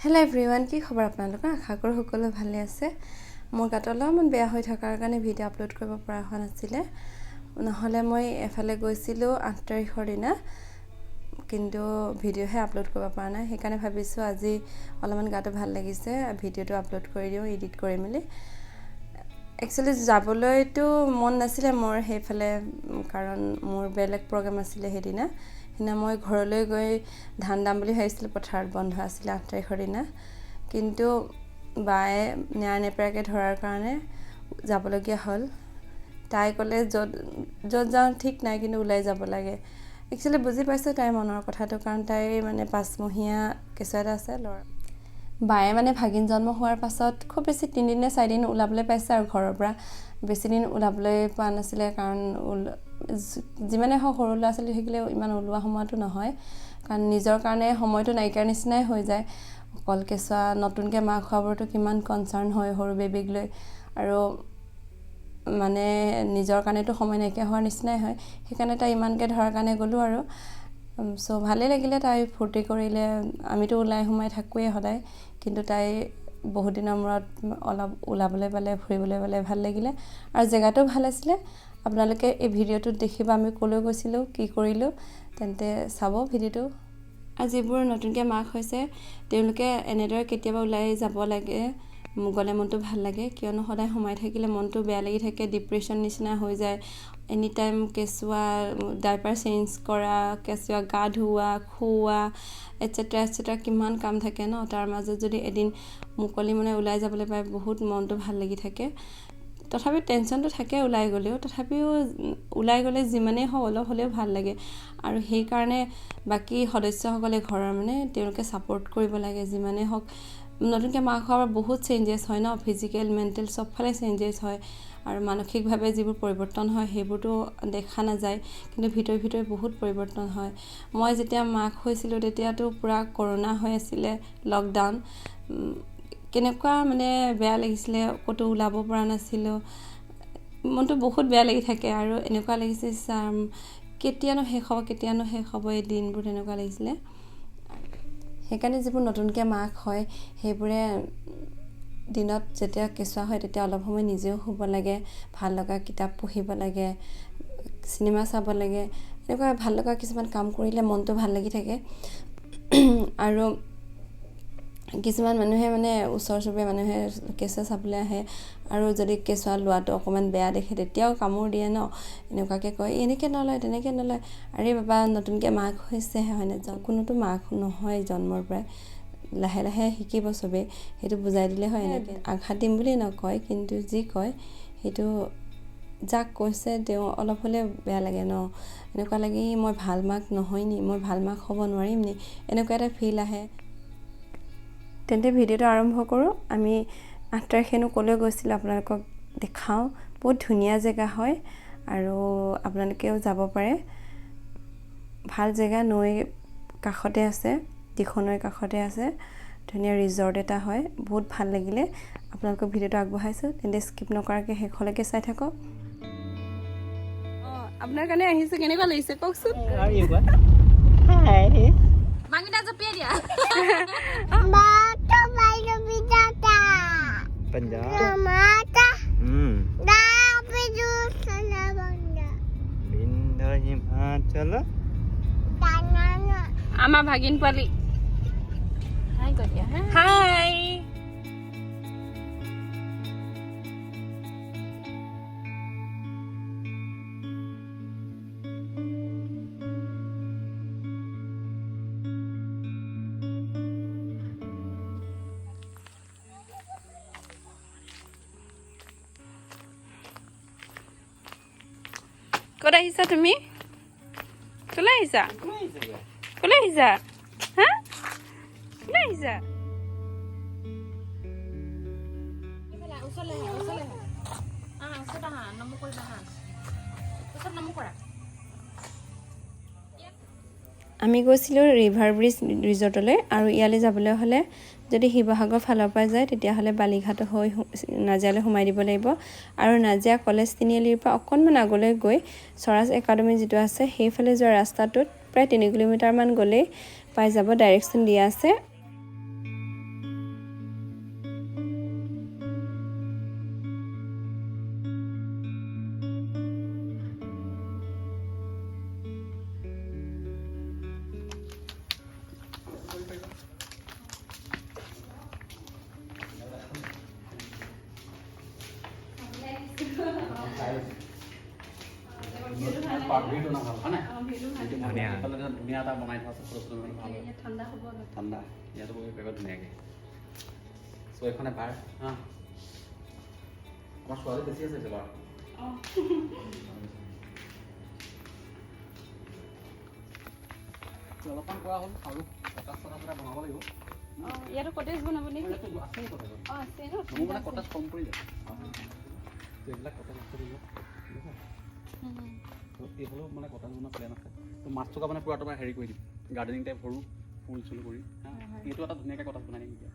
Hello' everyone, কি খবৰ আপোনালোকৰ? আশা কৰোঁ সকলো ভালে আছে। মোৰ গাটো অলপমান বেয়া হৈ থকাৰ কাৰণে ভিডিঅ' আপলোড কৰিব পৰা হোৱা নাছিলে। নহ'লে মই এফালে গৈছিলোঁ 8 তাৰিখৰ দিনা, কিন্তু ভিডিঅ'হে আপলোড কৰিব পৰা নাই। সেইকাৰণে ভাবিছোঁ আজি অলপমান গাটো ভাল লাগিছে, ভিডিঅ'টো আপলোড কৰি দিওঁ এডিট কৰি মেলি। একচুৱেলি যাবলৈতো মন নাছিলে মোৰ সেইফালে, কাৰণ মোৰ বেলেগ প্ৰগ্ৰেম আছিলে সেইদিনা মই ঘৰলৈ গৈ ধান দাম বুলি ভাবিছিলোঁ। পথাৰত বন্ধ আছিলে 8 তাৰিখৰ দিনা, কিন্তু বায়ে নেৰা নেপেৰাকৈ ধৰাৰ কাৰণে যাবলগীয়া হ'ল। তাই ক'লে য'ত যাওঁ ঠিক নাই, কিন্তু ওলাই যাব লাগে। একচুৱেলি বুজি পাইছোঁ তাইৰ মনৰ কথাটো, কাৰণ তাইৰ মানে 5মহীয়া কেঁচুৱা এটা আছে ল'ৰা। বায়ে মানে ভাগিন জন্ম হোৱাৰ পাছত খুব বেছি 3 দিন নে 4 দিন ওলাবলৈ পাইছে আৰু ঘৰৰ পৰা। বেছি দিন ওলাবলৈ পোৱা নাছিলে, কাৰণ যিমানে হওক সৰু ল'ৰা ছোৱালী থাকিলেও ইমান ওলোৱা সময়টো নহয়, কাৰণ নিজৰ কাৰণে সময়টো নাইকিয়াৰ নিচিনাই হৈ যায়। অকল কেঁচুৱা নতুনকৈ মাক খোৱাবোৰতো কিমান কনচাৰ্ণ হয় সৰু বেবীক লৈ, আৰু মানে নিজৰ কাৰণেতো সময় নাইকিয়া হোৱাৰ নিচিনাই হয়। সেইকাৰণে তাই ইমানকৈ ধৰাৰ কাৰণে গ'লোঁ আৰু ভালেই লাগিলে। তাই ফূৰ্তি কৰিলে, আমিতো ওলাই সোমাই থাকোঁৱেই সদায়, কিন্তু তাই বহুত দিনৰ মূৰত অলপ ওলাবলৈ পালে, ফুৰিবলৈ পালে, ভাল লাগিলে। আৰু জেগাটো ভাল আছিলে। আপোনালোকে এই ভিডিঅ'টোত দেখিব আমি ক'লৈ গৈছিলোঁ, কি কৰিলোঁ, তেন্তে চাব ভিডিঅ'টো। আৰু যিবোৰ নতুনকৈ মাক হৈছে তেওঁলোকে এনেদৰে কেতিয়াবা ওলাই যাব লাগে, গ'লে মনটো ভাল লাগে। কিয়নো সদায় সোমাই থাকিলে মনটো বেয়া লাগি থাকে, ডিপ্ৰেশ্যন নিচিনা হৈ যায়। এনি টাইম কেঁচুৱা ডাইপাৰ চেঞ্জ কৰা, কেঁচুৱা গা ধুওৱা, খুওৱা, এটচেট্ৰা কিমান কাম থাকে ন। তাৰ মাজত যদি এদিন মুকলি মানে ওলাই যাবলৈ পায়, বহুত মনটো ভাল লাগি থাকে। তথাপিও টেনশ্যনটো থাকে ওলাই গ'লেও, তথাপিও ওলাই গ'লে যিমানেই হওক অলপ হ'লেও ভাল লাগে। আৰু সেইকাৰণে বাকী সদস্যসকলে ঘৰৰ মানে তেওঁলোকে ছাপোৰ্ট কৰিব লাগে। যিমানেই হওক নতুনকৈ মাক হোৱাৰ বহুত চেঞ্জেছ হয় ন, ফিজিকেল মেণ্টেল চবফালে চেঞ্জেছ হয়। আৰু মানসিকভাৱে যিবোৰ পৰিৱৰ্তন হয় সেইবোৰতো দেখা নাযায়, কিন্তু ভিতৰে বহুত পৰিৱৰ্তন হয়। মই যেতিয়া মাক হৈছিলোঁ তেতিয়াতো পূৰা কৰোণা হৈ আছিলে, লকডাউন। কেনেকুৱা মানে বেয়া লাগিছিলে, ক'তো ওলাব পৰা নাছিলোঁ, মনটো বহুত বেয়া লাগি থাকে। আৰু এনেকুৱা লাগিছে কেতিয়ানো শেষ হ'ব এই দিনবোৰ, তেনেকুৱা লাগিছিলে। সেইকাৰণে যিবোৰ নতুনকৈ মাক হয় সেইবোৰে দিনত যেতিয়া কেঁচুৱা হয় তেতিয়া অলপ সময় নিজেও শুব লাগে, ভাল লগা কিতাপ পঢ়িব লাগে, চিনেমা চাব লাগে। এনেকুৱা ভাল লগা কিছুমান কাম কৰিলে মনটো ভাল লাগি থাকে। আৰু কিছুমান মানুহে মানে ওচৰ চুবুৰীয়া মানুহে কেঁচুৱা চাবলৈ আহে, আৰু যদি কেঁচুৱা লোৱাটো অকণমান বেয়া দেখে তেতিয়াও কামোৰ দিয়ে ন। এনেকুৱাকৈ কয়, এনেকৈ নলয়, তেনেকৈ নলয়। আৰে বাবা, নতুনকৈ মাক হৈছেহে, হয় নাই? কোনোতো মাক নহয় জন্মৰ পৰাই, লাহে লাহে শিকিব চবেই, সেইটো বুজাই দিলে হয়। এনেকৈ আঘাত দিম বুলি নকয়, কিন্তু যি কয় সেইটো যাক কৈছে তেওঁ অলপ হ'লে বেয়া লাগে ন। এনেকুৱা লাগে মই ভাল মাক নহয় নি, মই ভাল মাক হ'ব নোৱাৰিম নি, এনেকুৱা এটা ফিল আহে। তেন্তে ভিডিঅ'টো আৰম্ভ কৰোঁ। আমি 8 তাৰিখেনো ক'লৈ গৈছিলোঁ আপোনালোকক দেখাওঁ। বহুত ধুনীয়া জেগা হয়, আৰু আপোনালোকেও যাব পাৰে। ভাল জেগা, নৈ কাষতে আছে, দিখনৈৰ কাষতে আছে। ধুনীয়া ৰিজৰ্ট এটা হয়, বহুত ভাল লাগিলে। আপোনালোকক ভিডিঅ'টো আগবঢ়াইছোঁ, তেন্তে স্কিপ নকৰাকৈ শেষলৈকে চাই থাকক। আপোনাৰ কাৰণে আহিছোঁ, কেনেকুৱা লাগিছে কওকচোন? মাংগিটা জপিয়াই দিয়া। আমাৰ ভাগিন পোৱালি হাই কৈ দিয়া। হাই। ক'ত আহিছা তুমি? ক'লৈ আহিছা? ক'লৈ আহিছা? হা? ক'লৈ আহিছা? আমি গৈছিলোঁ ৰিভাৰ ব্ৰিজ ৰিজৰ্টলৈ, আৰু ইয়ালৈ যাবলৈ হ'লে যদি শিৱসাগৰ ফালৰ পৰা যায় তেতিয়াহ'লে বালিঘাট হৈ নাজিৰালৈ সোমাই দিব লাগিব। আৰু নাজিৰা কলেজ তিনিআলিৰ পৰা অকণমান আগলৈ গৈ স্বৰাজ একাডেমি যিটো আছে সেইফালে যোৱা ৰাস্তাটোত প্ৰায় 3 কিলোমিটাৰমান গ'লেই পাই যাব, ডাইৰেকশ্যন দিয়া আছে। ভিউটো না ভাল হয় নাই ধুনীয়া ধুনীয়া এটা বনাই থোৱা আছে সৰু ভাল ঠাণ্ডা হ'ব ঠাণ্ডা ইয়াতো বহি পাৰিব ধুনীয়াকৈ চ' এইখনে বাৰ হা আমাৰ ছোৱালী বেছি আছে বাৰু অলপমান কৰা হ'ল আৰু কটাজ চটাজ বনাব লাগিব ইয়াতো কটেজ বনাব নেকি আছেই কটাজ আছে ন মোৰ মানে কটাজ কম পৰি যায় এইবিলাক কটাজ আছে দিব এইফালেও মানে কটাজ বনোৱা প্লেন আছে তো মাছ থকা মানে পূৰা তোমাৰ হেৰি কৰি দিম গাৰ্ডেনিং টাইপ সৰু ফুল চুল কৰি এইটো এটা ধুনীয়াকৈ কটাজ বনাই দিম এতিয়া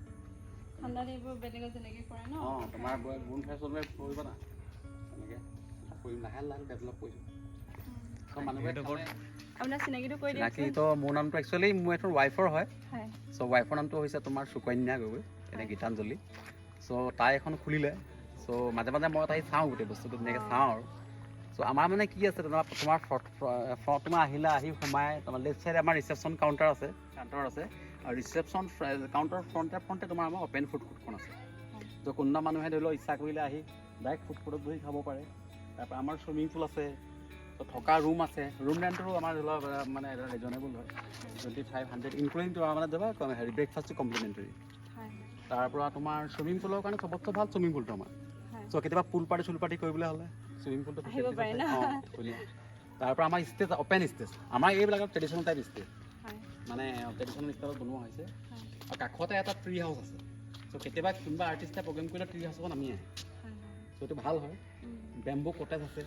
ঠাণ্ডা দিনবোৰ বেলেগত যেনেকৈ কৰে ন অঁ তোমাৰ গুণ খাই চবে কৰিবা না তেনেকৈ কৰিম লাহে লাহে ডেভেলপ কৰিছোঁ চব মানুহে আপোনাৰ চিনাকিটো কৈ দিয়ক চিনাকি তো মোৰ নামটো একচুৱেলি মোৰ এইটো ৱাইফৰ হয় চ' ৱাইফৰ নামটো হৈছে তোমাৰ সুকন্যা গগৈ এনে গীতাঞ্জলি চ' তাই এখন খুলিলে চ' মাজে মাজে মই তাই চাওঁ গোটেই বস্তুটো ধুনীয়াকৈ চাওঁ আৰু চ' আমাৰ মানে কি আছে তোমাৰ তোমাৰ আহিলে আহি সোমাই তোমাৰ লেফ্ট চাইডে আমাৰ ৰিচেপশ্যন কাউণ্টাৰ আছে আৰু ৰিচেপশ্যন কাউণ্টাৰ ফ্ৰণ্টে তোমাৰ আমাৰ অ'পেন ফুড কোৰ্টখন আছে ত' কোনোবা মানুহে ধৰি লওক ইচ্ছা কৰিলে আহি ডাইৰেক্ট ফুড কোৰ্টত বহি খাব পাৰে তাৰপৰা আমাৰ চুইমিং পুল আছে থকা ৰুম আছে ৰুম ৰেণ্টৰো আমাৰ ধৰি লওক মানে এটা ৰিজনেবল হয় 2500 ইনক্লুডিং তোমাৰ মানে ধৰি লওক হেৰি ব্ৰেকফাষ্টটো কমপ্লিমেণ্টাৰী তাৰপৰা তোমাৰ চুইমিং পুলৰ কাৰণে চবতকৈ ভাল চুইমিং পুলটো আমাৰ চ' কেতিয়াবা পুল পাৰ্টি কৰিবলৈ হ'লে চুইমিং পুলটো তাৰপৰা আমাৰ ষ্টেজ অ'পেন ষ্টেজ আমাৰ এইবিলাকৰ ট্ৰেডিশ্যনেল টাইপ ষ্টেজ মানে ট্ৰেডিশ্যনেল ষ্টাইলত বনোৱা হৈছে আৰু কাষতে এটা ট্ৰি হাউচ আছে চ' কেতিয়াবা কোনোবা আৰ্টিষ্টে প্ৰগ্ৰেম কৰিলে ট্ৰি হাউচত নামি আহে চ' এইটো ভাল হয় বেম্বো কটেজ আছে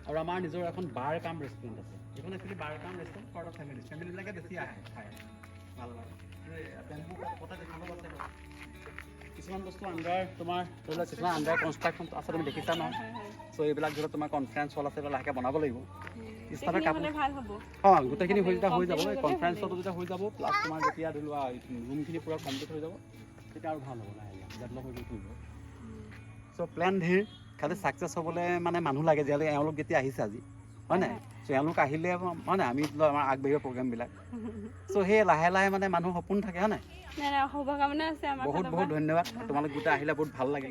আৰু আমাৰ নিজৰ এখন বাৰ কাম ৰেষ্টুৰেণ্ট আছে এইখন একচুৱেলি বাৰ কাম ৰেষ্টুৰেণ্ট ফৰ দ্য ফেমিলিবিলাকে বেছি আহে খায় ভাল হয় বেম্বো কটেজ এখনো আছে কিছুমান বস্তু আণ্ডাৰ তোমাৰ ধৰি লওক কিছুমান আণ্ডাৰ কনষ্ট্ৰাকশ্যন আছে তুমি দেখিছা নহয় চ' এইবিলাক ধৰি লওক তোমাৰ কনফাৰেঞ্চ হল আছে লাহেকৈ বনাব লাগিব পিছফালে কাপোৰ অঁ গোটেইখিনি হৈ যাব কনফাৰেঞ্চতো যেতিয়া হৈ যাব প্লাছ তোমাৰ যেতিয়া ধৰি লোৱা ৰুমখিনি পূৰা কমপ্লিট হৈ যাব তেতিয়া আৰু ভাল হ'ব লাহে লাহে ডেভেলপ হৈ গৈ ফুৰিব চ' প্লেন ধেৰ খালি ছাকচেছ হ'বলৈ মানে মানুহ লাগে যিহেতু এওঁলোক যেতিয়া আহিছে আজি হয় নাই চ' এওঁলোক আহিলে হয় নাই আমি আমাৰ আগবাঢ়িব প্ৰগ্ৰেমবিলাক চ' সেই লাহে লাহে মানে মানুহ সপোন থাকে হয় নাই বহুত বহুত ধন্যবাদ তোমালোক গোটেই আহিলে বহুত ভাল লাগে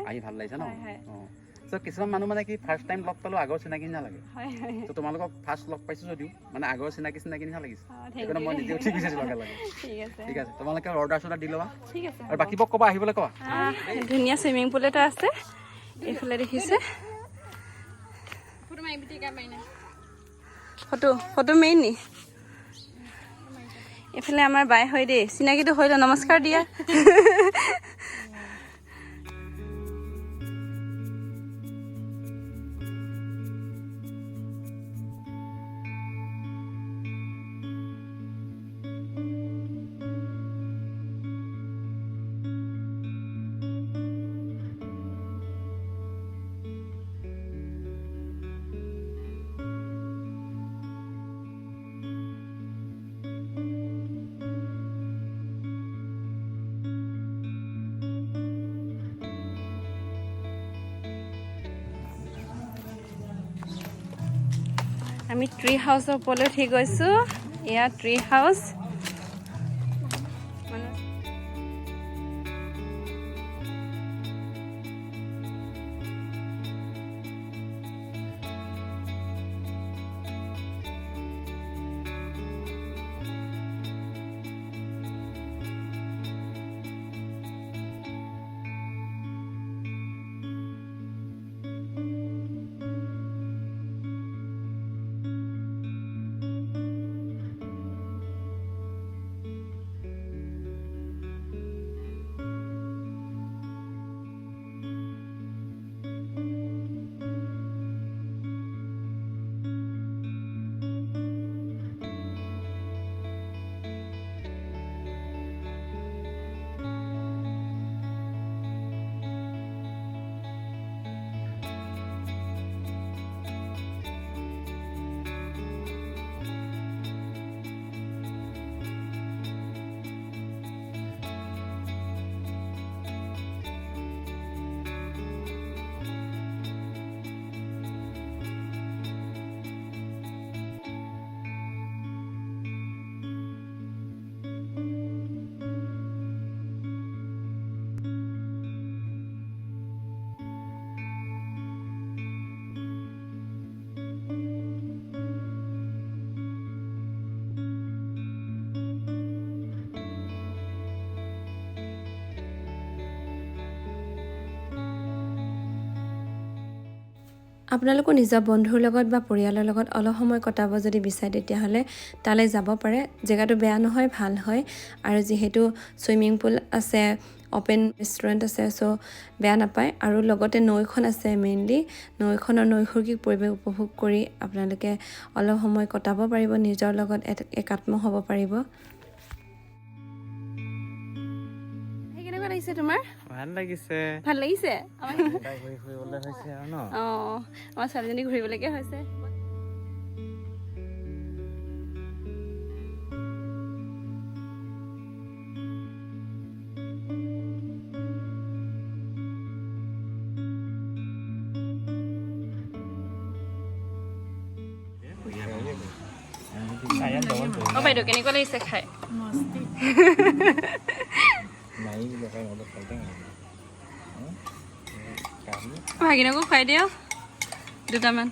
আহি ভাল লাগিছে ন অঁ চ' কিছুমান মানুহ মানে কি ফাৰ্ষ্ট টাইম লগ পালোঁ আগৰ চিনাকি নিচিনা লাগে ত' তোমালোকক ফাৰ্ষ্ট লগ পাইছোঁ যদিও মানে আগৰ চিনাকি নিচিনা লাগিছে সেইকাৰণে মই নিজেও ঠিক আছে লগে লাগে ঠিক আছে তোমালোকে অৰ্ডাৰ দি ল'বা আৰু বাকীবোৰক ক'বা আহিবলৈ ক'বা ধুনীয়া চুইমিং পুল এটা আছে এইফালে দেখিছে ফটো মেইন নি এইফালে আমাৰ বাই হয় দেই চিনাকিটো হৈ লওঁ নমস্কাৰ দিয়া আমি ট্ৰি হাউচৰ ওপৰলৈ উঠি গৈছোঁ এয়া ট্ৰি হাউচ আপোনালোকো নিজৰ বন্ধুৰ লগত বা পৰিয়ালৰ লগত অলপ সময় কটাব যদি বিচাৰে তেতিয়াহ'লে তালৈ যাব পাৰে জেগাটো বেয়া নহয় ভাল হয় আৰু যিহেতু ছুইমিং পুল আছে অপেন ৰেষ্টুৰেণ্ট আছে চ' বেয়া নাপায় আৰু লগতে নৈখন আছে মেইনলি নৈখনৰ নৈসৰ্গিক পৰিৱেশ উপভোগ কৰি আপোনালোকে অলপ সময় কটাব পাৰিব নিজৰ লগত একাত্ম হ'ব পাৰিব কেনেকুৱা লাগিছে তোমাৰ ভাল লাগিছে ভাল লাগিছে ঘূৰিবলৈ হৈছে আৰু ন অঁ আমাৰ ছোৱালীজনী ঘূৰিবলৈকে হৈছে অঁ বাইদেউ কেনেকুৱা লাগিছে খাই ভাগিনকো খুৱাই দিয়া দুটামান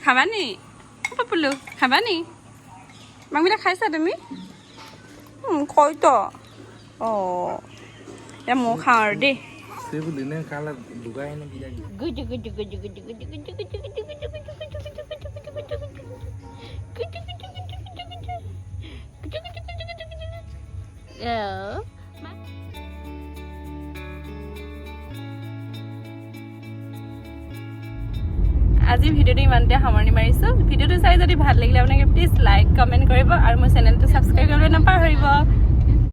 খাবা নি পাপুলু খাবা নি মাংবিলাক খাইছা তুমি কয়তো অঁ এতিয়া মই খাওঁ আৰু দেই আজি ভিডিঅ'টো ইমানতে সামৰণি মাৰিছোঁ ভিডিঅ'টো চাই যদি ভাল লাগিলে আপোনালোকে প্লিজ লাইক কমেণ্ট কৰিব আৰু মোৰ চেনেলটো ছাবস্ক্ৰাইব কৰিবলৈ নাপাহৰিব